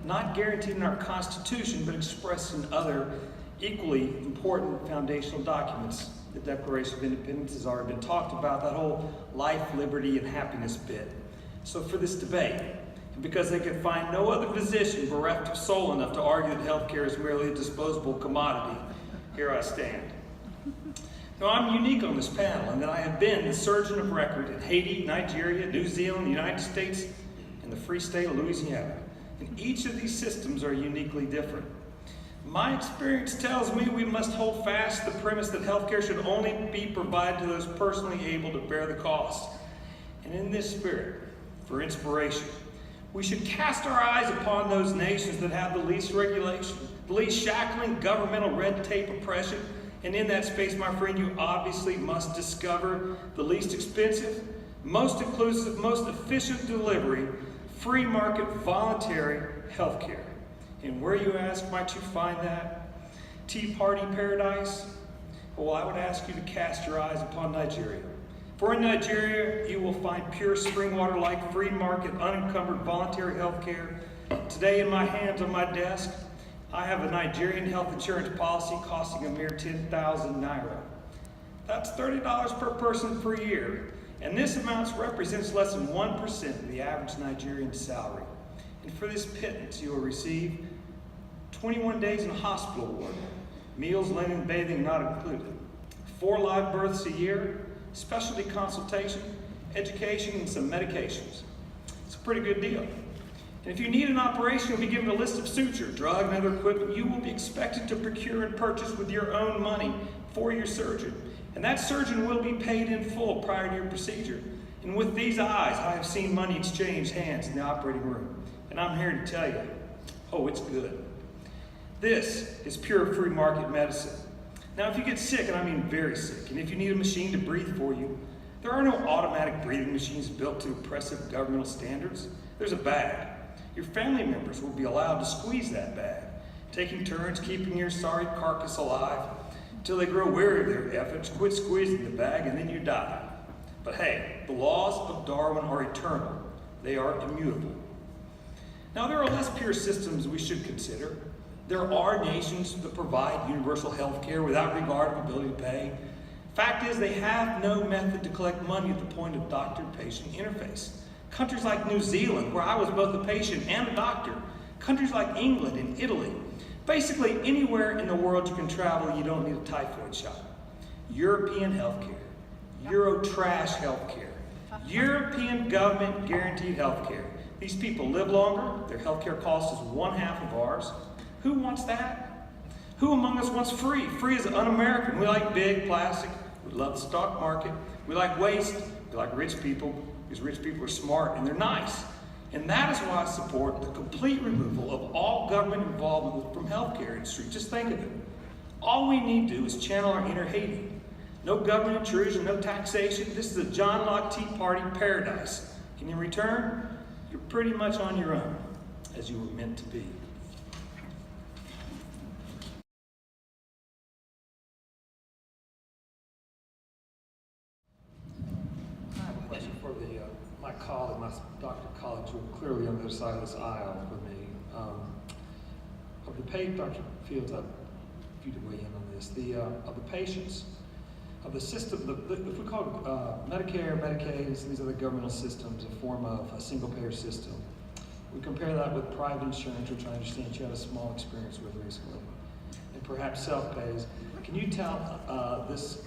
not guaranteed in our Constitution, but expressed in other equally important foundational documents. The Declaration of Independence has already been talked about, that whole life, liberty, and happiness bit. So for this debate, and because they could find no other physician bereft of soul enough to argue that healthcare is merely a disposable commodity, here I stand. Now, I'm unique on this panel in that I have been the surgeon of record in Haiti, Nigeria, New Zealand, the United States, and the Free State of Louisiana. And each of these systems are uniquely different. My experience tells me we must hold fast the premise that healthcare should only be provided to those personally able to bear the cost. And in this spirit, for inspiration, we should cast our eyes upon those nations that have the least regulation, the least shackling governmental red tape oppression. And in that space, my friend, you obviously must discover the least expensive, most inclusive, most efficient delivery, free market, voluntary healthcare. And where, you ask, might you find that? Tea Party paradise? Well, I would ask you to cast your eyes upon Nigeria. For in Nigeria, you will find pure spring water-like, free market, unencumbered, voluntary health care. Today in my hands on my desk, I have a Nigerian health insurance policy costing a mere 10,000 naira. That's $30 per person per year. And this amount represents less than 1% of the average Nigerian salary. And for this pittance, you will receive 21 days in a hospital ward, meals, linen, bathing not included, 4 live births a year, specialty consultation, education, and some medications. It's a pretty good deal. And if you need an operation, you'll be given a list of suture, drug, and other equipment you will be expected to procure and purchase with your own money for your surgeon. And that surgeon will be paid in full prior to your procedure. And with these eyes, I have seen money exchange hands in the operating room. And I'm here to tell you, oh, it's good. This is pure free market medicine. Now, if you get sick, and I mean very sick, and if you need a machine to breathe for you, there are no automatic breathing machines built to oppressive governmental standards. There's a bag. Your family members will be allowed to squeeze that bag, taking turns keeping your sorry carcass alive until they grow weary of their efforts, quit squeezing the bag, and then you die. But hey, the laws of Darwin are eternal. They are immutable. Now, there are less pure systems we should consider. There are nations that provide universal health care without regard of ability to pay. Fact is, they have no method to collect money at the point of doctor-patient interface. Countries like New Zealand, where I was both a patient and a doctor, countries like England and Italy, basically anywhere in the world you can travel, you don't need a typhoid shot. European healthcare, Euro-trash healthcare, European government guaranteed healthcare. These people live longer, their healthcare cost is 1/2 of ours. Who wants that? Who among us wants free? Free is un-American. We like big plastic, we love the stock market, we like waste, we like rich people, because rich people are smart and they're nice. And that is why I support the complete removal of all government involvement from healthcare industry. Just think of it. All we need to do is channel our inner Haiti. No government intrusion, no taxation. This is a John Locke Tea Party paradise. And in return, you're pretty much on your own, as you were meant to be. I have a question for my colleague, my doctor colleagues who are clearly on the other side of this aisle for me. Of the Dr. Fields, I'd if you to weigh in on this. Of the patients, of the system, if we call it Medicare, Medicaid, and these other governmental systems, a form of a single-payer system. We compare that with private insurance, which I understand you had a small experience with recently, and perhaps self-pays. Can you tell this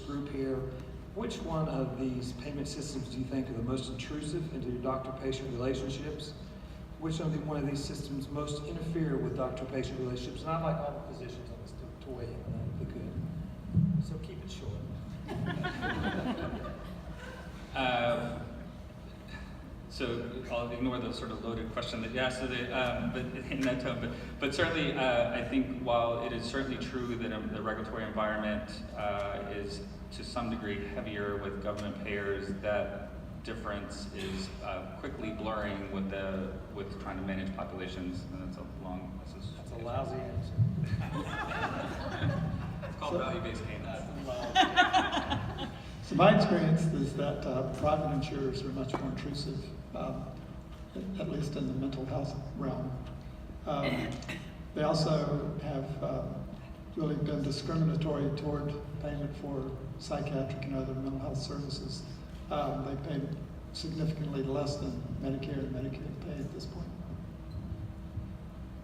group here, which one of these payment systems do you think are the most intrusive into your doctor-patient relationships? Which one of these systems most interfere with doctor-patient relationships? And I'd like all the physicians on this to weigh in on that if they could. So keep it short. So I'll ignore the sort of loaded question that you asked, but in that tone. But certainly, I think while it is certainly true that the regulatory environment is to some degree heavier with government payers, that difference is quickly blurring with trying to manage populations, and that's a lousy answer. It's called value-based payments. So my experience is that private insurers are much more intrusive. at least in the mental health realm. They also have really been discriminatory toward payment for psychiatric and other mental health services. They pay significantly less than Medicare and Medicaid pay at this point.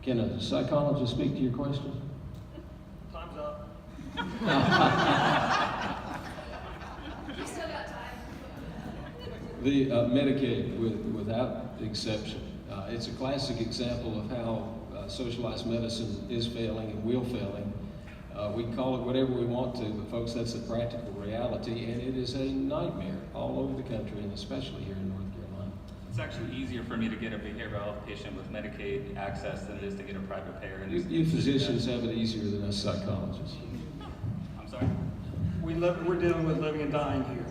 Can a psychologist speak to your question? Time's up. You still got time. The Medicaid, without exception, it's a classic example of how socialized medicine is failing and will failing. We can call it whatever we want to, but folks, that's a practical reality, and it is a nightmare all over the country, and especially here in North Carolina. It's actually easier for me to get a behavioral health patient with Medicaid access than it is to get a private payer. You physicians have it easier than us psychologists. I'm sorry? We're dealing with living and dying here.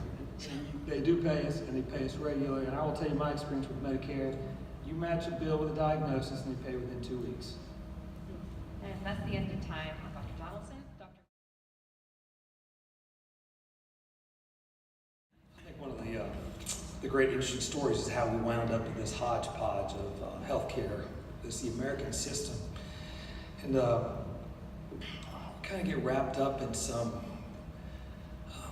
They do pay us, and they pay us regularly. And I will tell you my experience with Medicare. You match a bill with a diagnosis, and they pay within 2 weeks. And that's the end of time. Dr. Donaldson? Dr. I think one of the great interesting stories is how we wound up in this hodgepodge of healthcare. It's the American system. And kind of get wrapped up in some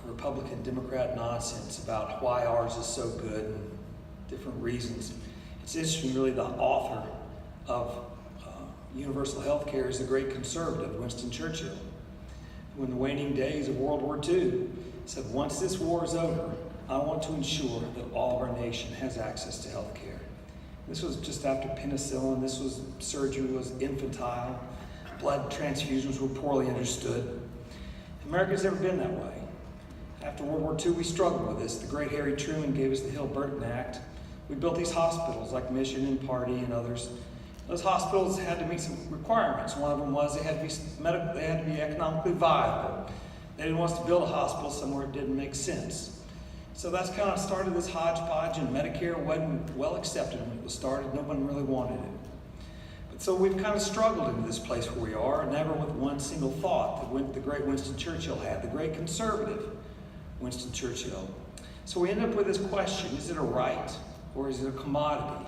Republican Democrat nonsense about why ours is so good and different reasons. It's interesting, really, the author of universal health care is the great conservative, Winston Churchill, who in the waning days of World War II said, once this war is over, I want to ensure that all of our nation has access to health care. This was just after penicillin. Surgery was infantile. Blood transfusions were poorly understood. America's never been that way. After World War II, we struggled with this. The great Harry Truman gave us the Hill-Burton Act. We built these hospitals like Mission and Party and others. Those hospitals had to meet some requirements. One of them was they had to be economically viable. They didn't want us to build a hospital somewhere it didn't make sense. So that's kind of started this hodgepodge, and Medicare wasn't well accepted when it was started. No one really wanted it. But so we've kind of struggled into this place where we are, never with one single thought that the great Winston Churchill had, the great conservative Winston Churchill. So we end up with this question, is it a right or is it a commodity?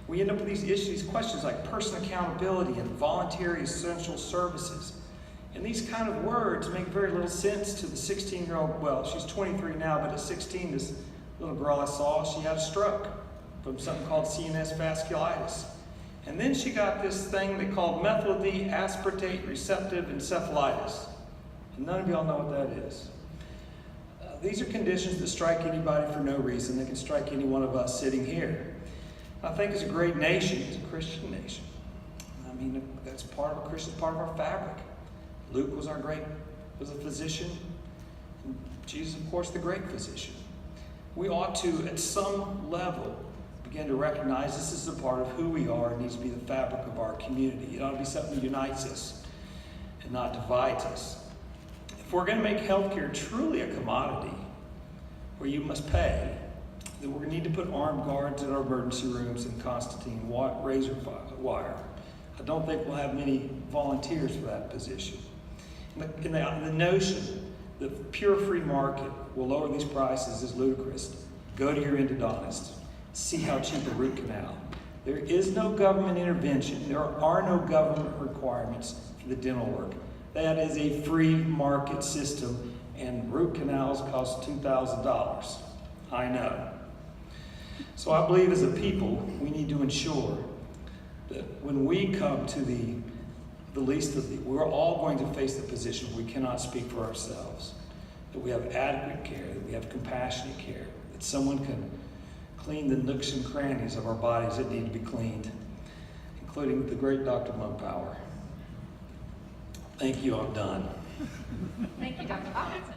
We end up with these questions like person accountability and voluntary essential services. And these kind of words make very little sense to the 16-year-old, well, she's 23 now, but at 16, this little girl I saw, she had a stroke from something called CNS vasculitis. And then she got this thing they called methyl D-aspartate receptive encephalitis. And none of y'all know what that is. These are conditions that strike anybody for no reason. They can strike any one of us sitting here. I think as a great nation, as a Christian nation, I mean, that's part of a Christian, part of our fabric. Luke was a physician. And Jesus, of course, the great physician. We ought to, at some level, begin to recognize this is a part of who we are and needs to be the fabric of our community. It ought to be something that unites us and not divides us. If we're going to make healthcare truly a commodity where you must pay, then we're going to need to put armed guards in our emergency rooms and Constantine razor wire. I don't think we'll have many volunteers for that position. And the notion that pure free market will lower these prices is ludicrous. Go to your endodontist. See how cheap a root canal. There is no government intervention. There are no government requirements for the dental work. That is a free market system, and root canals cost $2,000. I know. So I believe as a people, we need to ensure that when we come to the least of the, we're all going to face the position we cannot speak for ourselves, that we have adequate care, that we have compassionate care, that someone can clean the nooks and crannies of our bodies that need to be cleaned, including the great Dr. Mumpower. Thank you, I'm done. Thank you, Dr. Donaldson.